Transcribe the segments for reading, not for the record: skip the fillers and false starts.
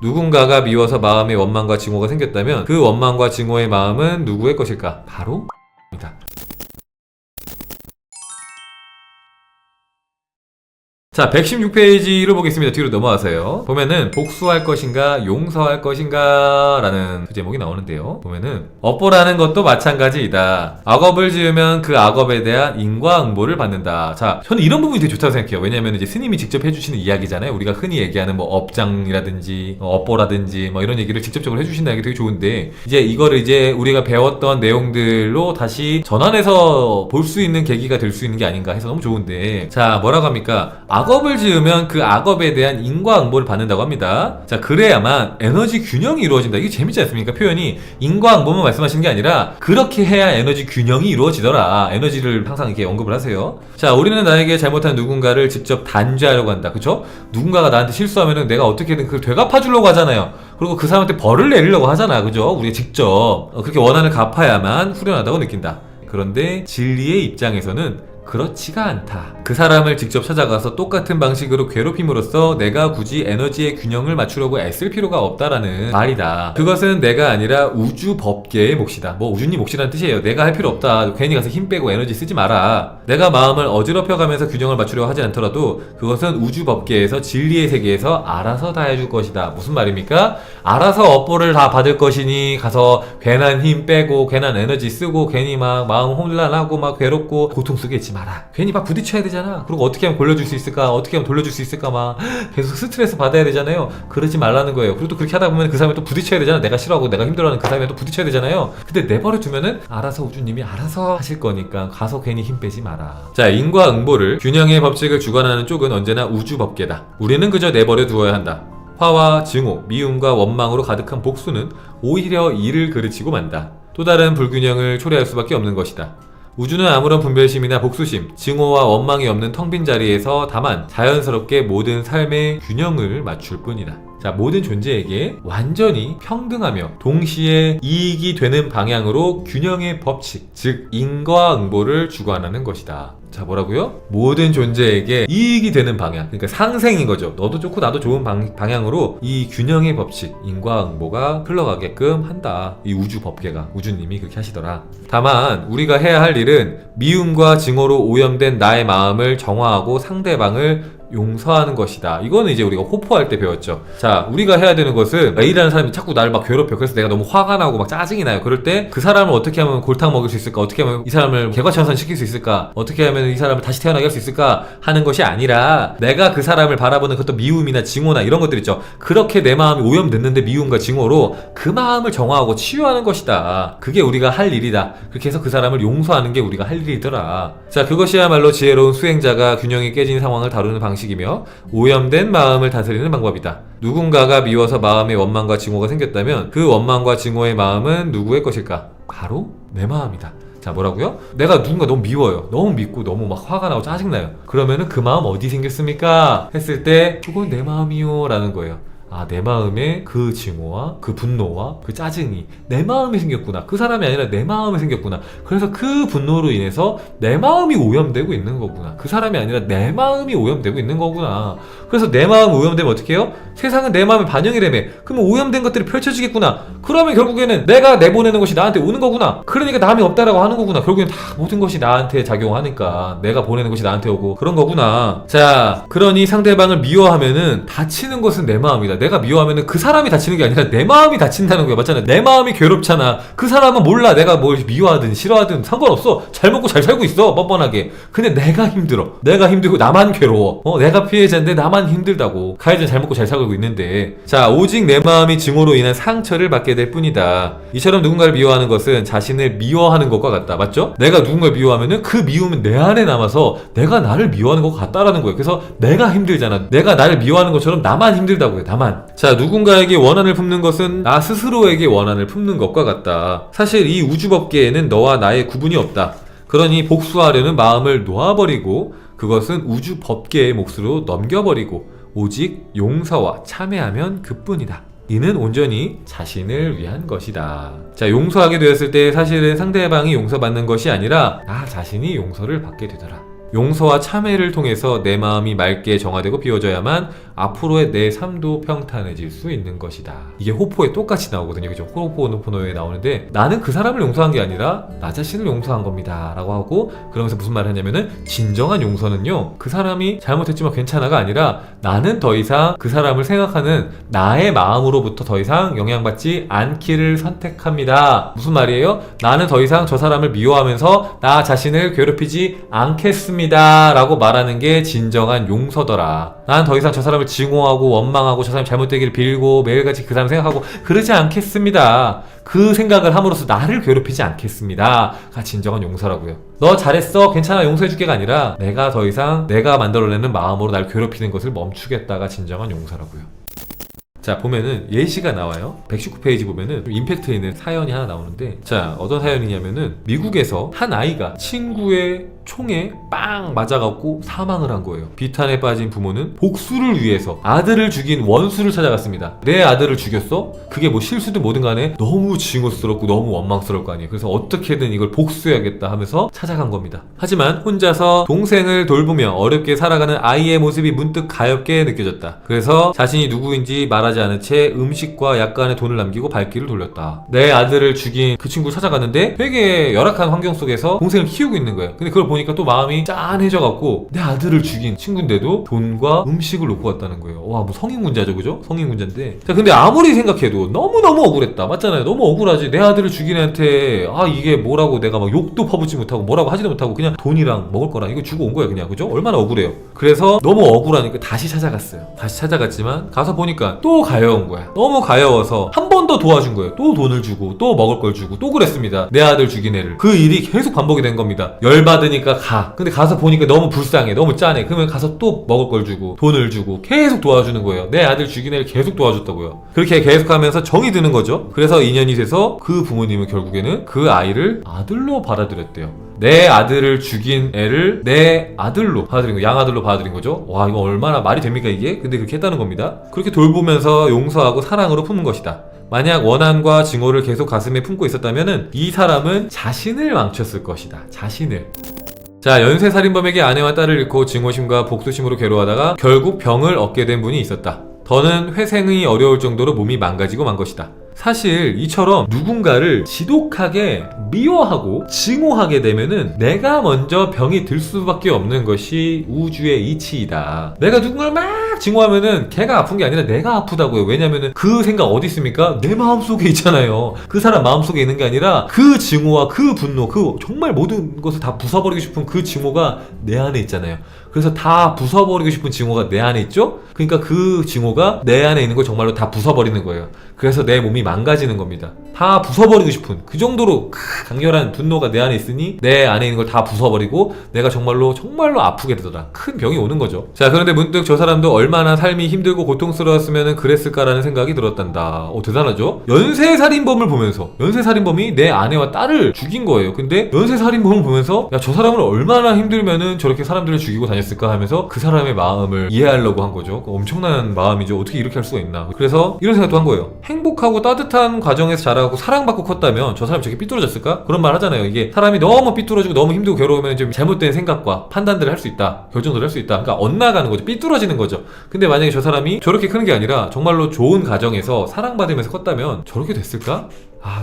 누군가가 미워서 마음에 원망과 증오가 생겼다면 그 원망과 증오의 마음은 누구의 것일까? 바로 입니다. 자, 116페이지를 보겠습니다. 뒤로 넘어가세요. 보면은 복수할 것인가 용서할 것인가 라는 그 제목이 나오는데요. 보면은 업보라는 것도 마찬가지이다. 악업을 지으면 그 악업에 대한 인과응보를 받는다. 자, 저는 이런 부분이 되게 좋다고 생각해요. 왜냐면 이제 스님이 직접 해주시는 이야기잖아요. 우리가 흔히 얘기하는 뭐 업장이라든지 업보라든지 뭐 이런 얘기를 직접적으로 해주신다는 게 되게 좋은데, 이제 이거를 이제 우리가 배웠던 내용들로 다시 전환해서 볼 수 있는 계기가 될 수 있는 게 아닌가 해서 너무 좋은데, 자, 뭐라고 합니까? 악업을 지으면 그 악업에 대한 인과응보를 받는다고 합니다. 자, 그래야만 에너지 균형이 이루어진다. 이게 재밌지 않습니까? 표현이 인과응보만 말씀하시는 게 아니라 그렇게 해야 에너지 균형이 이루어지더라. 에너지를 항상 이렇게 언급을 하세요. 자, 우리는 나에게 잘못한 누군가를 직접 단죄하려고 한다. 그쵸? 누군가가 나한테 실수하면은 내가 어떻게든 그걸 되갚아주려고 하잖아요. 그리고 그 사람한테 벌을 내리려고 하잖아. 그죠? 우리가 직접 그렇게 원한을 갚아야만 후련하다고 느낀다. 그런데 진리의 입장에서는 그렇지가 않다. 그 사람을 직접 찾아가서 똑같은 방식으로 괴롭힘으로써 내가 굳이 에너지의 균형을 맞추려고 애쓸 필요가 없다라는 말이다. 그것은 내가 아니라 우주 법계의 몫이다. 뭐 우주님 몫이라는 뜻이에요. 내가 할 필요 없다. 괜히 가서 힘 빼고 에너지 쓰지 마라. 내가 마음을 어지럽혀가면서 균형을 맞추려고 하지 않더라도 그것은 우주 법계에서 진리의 세계에서 알아서 다 해줄 것이다. 무슨 말입니까? 알아서 업보를 다 받을 것이니 가서 괜한 힘 빼고 괜한 에너지 쓰고 괜히 막 마음 혼란하고 막 괴롭고 고통 쓰겠지 마라. 괜히 막 부딪혀야 되잖아. 그리고 어떻게 하면 골려줄 수 있을까? 어떻게 하면 돌려줄 수 있을까? 막 계속 스트레스 받아야 되잖아요. 그러지 말라는 거예요. 그리고 또 그렇게 하다 보면 그 사람이 또 부딪혀야 되잖아. 내가 싫어하고 내가 힘들어하는 그 사람이 또 부딪혀야 되잖아요. 근데 내버려 두면은 알아서 우주님이 알아서 하실 거니까 가서 괜히 힘 빼지 마라. 자, 인과응보를 균형의 법칙을 주관하는 쪽은 언제나 우주 법계다. 우리는 그저 내버려 두어야 한다. 화와 증오, 미움과 원망으로 가득한 복수는 오히려 이를 그르치고 만다. 또 다른 불균형을 초래할 수밖에 없는 것이다. 우주는 아무런 분별심이나 복수심, 증오와 원망이 없는 텅 빈 자리에서 다만 자연스럽게 모든 삶의 균형을 맞출 뿐이다. 자, 모든 존재에게 완전히 평등하며 동시에 이익이 되는 방향으로 균형의 법칙, 즉 인과응보를 주관하는 것이다. 자, 뭐라고요? 모든 존재에게 이익이 되는 방향, 그러니까 상생인 거죠. 너도 좋고 나도 좋은 방향으로 이 균형의 법칙, 인과응보가 흘러가게끔 한다. 이 우주 법계가, 우주님이 그렇게 하시더라. 다만 우리가 해야 할 일은 미움과 증오로 오염된 나의 마음을 정화하고 상대방을 용서하는 것이다. 이거는 이제 우리가 호포할 때 배웠죠. 자, 우리가 해야 되는 것은 A라는 사람이 자꾸 나를 막 괴롭혀. 그래서 내가 너무 화가 나고 막 짜증이 나요. 그럴 때 그 사람을 어떻게 하면 골탕 먹일 수 있을까? 어떻게 하면 이 사람을 개과천선 시킬 수 있을까? 어떻게 하면 이 사람을 다시 태어나게 할 수 있을까? 하는 것이 아니라 내가 그 사람을 바라보는 그것도 미움이나 증오나 이런 것들 있죠. 그렇게 내 마음이 오염됐는데 미움과 증오로 그 마음을 정화하고 치유하는 것이다. 그게 우리가 할 일이다. 그렇게 해서 그 사람을 용서하는 게 우리가 할 일이더라. 자, 그것이야말로 지혜로운 수행자가 균형이 깨진 상황을 다루는 방식이며 오염된 마음을 다스리는 방법이다. 누군가가 미워서 마음에 원망과 증오가 생겼다면 그 원망과 증오의 마음은 누구의 것일까? 바로 내 마음이다. 자, 뭐라고요? 내가 누군가 너무 미워요. 너무 밉고 너무 막 화가 나고 짜증나요. 그러면은 그 마음 어디 생겼습니까? 했을 때 그건 내 마음이요 라는 거예요. 아, 내 마음에 그 증오와 그 분노와 그 짜증이 내 마음에 생겼구나. 그 사람이 아니라 내 마음에 생겼구나. 그래서 그 분노로 인해서 내 마음이 오염되고 있는 거구나. 그 사람이 아니라 내 마음이 오염되고 있는 거구나. 그래서 내 마음이 오염되면 어떻게 해요? 세상은 내 마음의 반영이라며. 그러면 오염된 것들이 펼쳐지겠구나. 그러면 결국에는 내가 내보내는 것이 나한테 오는 거구나. 그러니까 남이 없다라고 하는 거구나. 결국엔 다 모든 것이 나한테 작용하니까 내가 보내는 것이 나한테 오고 그런 거구나. 자, 그러니 상대방을 미워하면은 다치는 것은 내 마음이다. 내가 미워하면은 그 사람이 다치는 게 아니라 내 마음이 다친다는 거야. 맞잖아. 내 마음이 괴롭잖아. 그 사람은 몰라. 내가 뭘 미워하든 싫어하든 상관없어. 잘 먹고 잘 살고 있어. 뻔뻔하게. 근데 내가 힘들어. 내가 힘들고 나만 괴로워. 내가 피해자인데 나만 힘들다고. 가해자는 잘 먹고 잘 살고 있는데. 자, 오직 내 마음이 증오로 인한 상처를 받게 될 뿐이다. 이처럼 누군가를 미워하는 것은 자신을 미워하는 것과 같다. 맞죠? 내가 누군가를 미워하면은 그 미움은 내 안에 남아서 내가 나를 미워하는 것 같다라는 거예요. 그래서 내가 힘들잖아. 내가 나를 미워하는 것처럼 나만 힘들다고요. 나만. 자, 누군가에게 원한을 품는 것은 나 스스로에게 원한을 품는 것과 같다. 사실 이 우주법계에는 너와 나의 구분이 없다. 그러니 복수하려는 마음을 놓아버리고 그것은 우주법계의 몫으로 넘겨버리고 오직 용서와 참회하면 그뿐이다. 이는 온전히 자신을 위한 것이다. 자, 용서하게 되었을 때 사실은 상대방이 용서받는 것이 아니라 나 자신이 용서를 받게 되더라. 용서와 참회를 통해서 내 마음이 맑게 정화되고 비워져야만 앞으로의 내 삶도 평탄해질 수 있는 것이다. 이게 호포에 똑같이 나오거든요. 그죠? 호포노포노에 나오는데 나는 그 사람을 용서한 게 아니라 나 자신을 용서한 겁니다 라고 하고, 그러면서 무슨 말을 하냐면은 진정한 용서는요, 그 사람이 잘못했지만 괜찮아가 아니라 나는 더 이상 그 사람을 생각하는 나의 마음으로부터 더 이상 영향받지 않기를 선택합니다. 무슨 말이에요? 나는 더 이상 저 사람을 미워하면서 나 자신을 괴롭히지 않겠습니다 라고 말하는 게 진정한 용서더라. 난 더 이상 저 사람을 증오하고 원망하고 저 사람이 잘못되기를 빌고 매일같이 그 사람 생각하고 그러지 않겠습니다. 그 생각을 함으로써 나를 괴롭히지 않겠습니다 가 진정한 용서라고요. 너 잘했어 괜찮아 용서해줄게가 아니라 내가 더 이상 내가 만들어내는 마음으로 날 괴롭히는 것을 멈추겠다가 진정한 용서라고요. 자, 보면은 예시가 나와요. 119페이지 보면은 임팩트 있는 사연이 하나 나오는데, 자, 어떤 사연이냐면은 미국에서 한 아이가 친구의 총에 빵 맞아갖고 사망을 한 거예요. 비탄에 빠진 부모는 복수를 위해서 아들을 죽인 원수를 찾아갔습니다. 내 아들을 죽였어? 그게 뭐 실수든 뭐든 간에 너무 징후스럽고 너무 원망스러울 거 아니에요. 그래서 어떻게든 이걸 복수해야겠다 하면서 찾아간 겁니다. 하지만 혼자서 동생을 돌보며 어렵게 살아가는 아이의 모습이 문득 가엾게 느껴졌다. 그래서 자신이 누구인지 말하지 않은 채 음식과 약간의 돈을 남기고 발길을 돌렸다. 내 아들을 죽인 그 친구를 찾아갔는데 되게 열악한 환경 속에서 동생을 키우고 있는 거예요. 근데 그걸 보니까 또 마음이 짠해져갖고 내 아들을 죽인 친구인데도 돈과 음식을 놓고 갔다는 거예요. 와, 뭐 성인군자죠, 그죠? 성인군자인데. 자, 근데 아무리 생각해도 너무너무 억울했다. 맞잖아요. 너무 억울하지. 내 아들을 죽인 애한테 이게 뭐라고 내가 막 욕도 퍼붓지 못하고 뭐라고 하지도 못하고 그냥 돈이랑 먹을 거랑 이거 주고 온 거야, 그냥. 그죠? 얼마나 억울해요. 그래서 너무 억울하니까 다시 찾아갔어요. 다시 찾아갔지만 가서 보니까 또 가여운 거야. 너무 가여워서 한 번 더 도와준 거예요. 또 돈을 주고 또 먹을 걸 주고 또 그랬습니다. 내 아들 죽인 애를. 그 일이 계속 반복이 된 겁니다. 열받으니까 가. 근데 가서 보니까 너무 불쌍해. 너무 짠해. 그러면 가서 또 먹을 걸 주고 돈을 주고 계속 도와주는 거예요. 내 아들 죽인 애를 계속 도와줬다고요. 그렇게 계속하면서 정이 드는 거죠. 그래서 인연이 돼서 그 부모님은 결국에는 그 아이를 아들로 받아들였대요. 내 아들을 죽인 애를 내 아들로 받아들인 거, 양아들로 받아들인 거죠. 와, 이거 얼마나 말이 됩니까 이게? 근데 그렇게 했다는 겁니다. 그렇게 돌보면서 용서하고 사랑으로 품는 것이다. 만약 원한과 증오를 계속 가슴에 품고 있었다면 이 사람은 자신을 망쳤을 것이다. 자신을. 자, 연쇄살인범에게 아내와 딸을 잃고 증오심과 복수심으로 괴로워하다가 결국 병을 얻게 된 분이 있었다. 더는 회생이 어려울 정도로 몸이 망가지고 만 것이다. 사실 이처럼 누군가를 지독하게 미워하고 증오하게 되면은 내가 먼저 병이 들 수밖에 없는 것이 우주의 이치이다. 내가 누군가를 막 증오하면은 걔가 아픈 게 아니라 내가 아프다고요. 왜냐면은 그 생각 어디 있습니까? 내 마음속에 있잖아요. 그 사람 마음속에 있는 게 아니라 그 증오와 그 분노, 그 정말 모든 것을 다 부숴버리고 싶은 그 증오가 내 안에 있잖아요. 그래서 다 부숴버리고 싶은 증오가 내 안에 있죠? 그러니까 그 증오가 내 안에 있는 걸 정말로 다 부숴버리는 거예요. 그래서 내 몸이 망가지는 겁니다. 다 부숴버리고 싶은 그 정도로 강렬한 분노가 내 안에 있으니 내 안에 있는 걸 다 부숴버리고 내가 정말로 아프게 되더라. 큰 병이 오는 거죠. 자, 그런데 문득 저 사람도 얼마나 삶이 힘들고 고통스러웠으면 그랬을까라는 생각이 들었단다. 대단하죠? 연쇄살인범을 보면서 연쇄살인범이 내 아내와 딸을 죽인 거예요. 근데 연쇄살인범을 보면서 야, 저 사람은 얼마나 힘들면은 저렇게 사람들을 죽이고 다녔을까 하면서 그 사람의 마음을 이해하려고 한 거죠. 엄청난 마음이죠. 어떻게 이렇게 할 수가 있나. 그래서 이런 생각도 한 거예요. 행복하고 따뜻한 과정에서 자라고 사랑받고 컸다면 저 사람이 저렇게 삐뚤어졌을까? 그런 말 하잖아요. 이게 사람이 너무 삐뚤어지고 너무 힘들고 괴로우면 좀 잘못된 생각과 판단들을 할 수 있다. 결정들을 할 수 있다. 그러니까 엇나가는 거죠. 삐뚤어지는 거죠. 근데 만약에 저 사람이 저렇게 크는 게 아니라 정말로 좋은 가정에서 사랑받으면서 컸다면 저렇게 됐을까?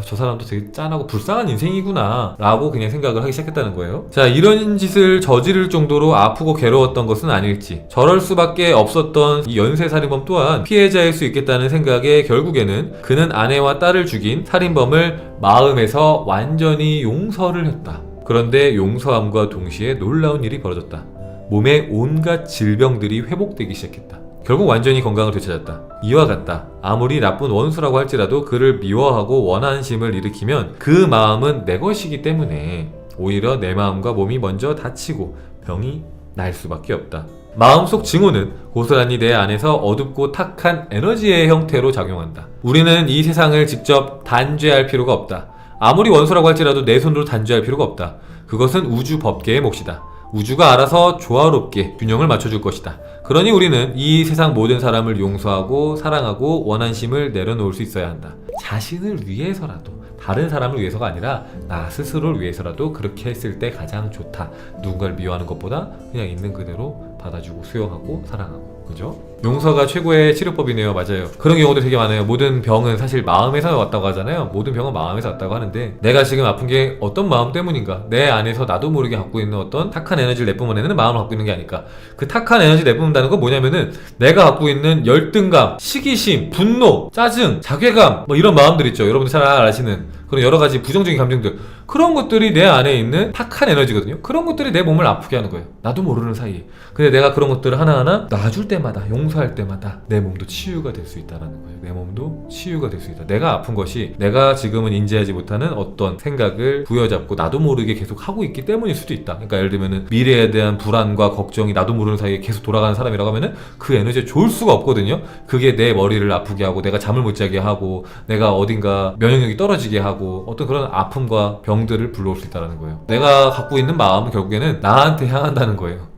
저 사람도 되게 짠하고 불쌍한 인생이구나 라고 그냥 생각을 하기 시작했다는 거예요. 자, 이런 짓을 저지를 정도로 아프고 괴로웠던 것은 아닐지, 저럴 수밖에 없었던 이 연쇄살인범 또한 피해자일 수 있겠다는 생각에 결국에는 그는 아내와 딸을 죽인 살인범을 마음에서 완전히 용서를 했다. 그런데 용서함과 동시에 놀라운 일이 벌어졌다. 몸의 온갖 질병들이 회복되기 시작했다. 결국 완전히 건강을 되찾았다. 이와 같다. 아무리 나쁜 원수라고 할지라도 그를 미워하고 원한심을 일으키면 그 마음은 내 것이기 때문에 오히려 내 마음과 몸이 먼저 다치고 병이 날 수밖에 없다. 마음속 증오는 고스란히 내 안에서 어둡고 탁한 에너지의 형태로 작용한다. 우리는 이 세상을 직접 단죄할 필요가 없다. 아무리 원수라고 할지라도 내 손으로 단죄할 필요가 없다. 그것은 우주 법계의 몫이다. 우주가 알아서 조화롭게 균형을 맞춰줄 것이다. 그러니 우리는 이 세상 모든 사람을 용서하고 사랑하고 원한심을 내려놓을 수 있어야 한다. 자신을 위해서라도, 다른 사람을 위해서가 아니라 나 스스로를 위해서라도 그렇게 했을 때 가장 좋다. 누군가를 미워하는 것보다 그냥 있는 그대로 받아주고 수용하고 사랑하고. 그죠? 용서가 최고의 치료법이네요. 맞아요. 그런 경우도 되게 많아요. 모든 병은 사실 마음에서 왔다고 하잖아요. 모든 병은 마음에서 왔다고 하는데 내가 지금 아픈 게 어떤 마음 때문인가? 내 안에서 나도 모르게 갖고 있는 어떤 탁한 에너지를 내뿜어내는 마음을 갖고 있는 게 아닐까? 그 탁한 에너지 내뿜는다는 건 뭐냐면은 내가 갖고 있는 열등감, 시기심, 분노, 짜증, 자괴감 뭐 이런 마음들 있죠. 여러분들 잘 아시는 그런 여러 가지 부정적인 감정들, 그런 것들이 내 안에 있는 탁한 에너지거든요. 그런 것들이 내 몸을 아프게 하는 거예요. 나도 모르는 사이에. 근데 내가 그런 것들을 하나하나 놔줄 때마다, 용서할 때마다 내 몸도 치유가 될 수 있다는 거예요. 내 몸도 치유가 될 수 있다. 내가 아픈 것이 내가 지금은 인지하지 못하는 어떤 생각을 부여잡고 나도 모르게 계속 하고 있기 때문일 수도 있다. 그러니까 예를 들면은 미래에 대한 불안과 걱정이 나도 모르는 사이에 계속 돌아가는 사람이라고 하면은 그 에너지가 좋을 수가 없거든요. 그게 내 머리를 아프게 하고 내가 잠을 못 자게 하고 내가 어딘가 면역력이 떨어지게 하고 어떤 그런 아픔과 병들을 불러올 수 있다는 거예요. 내가 갖고 있는 마음은 결국에는 나한테 향한다는 거예요.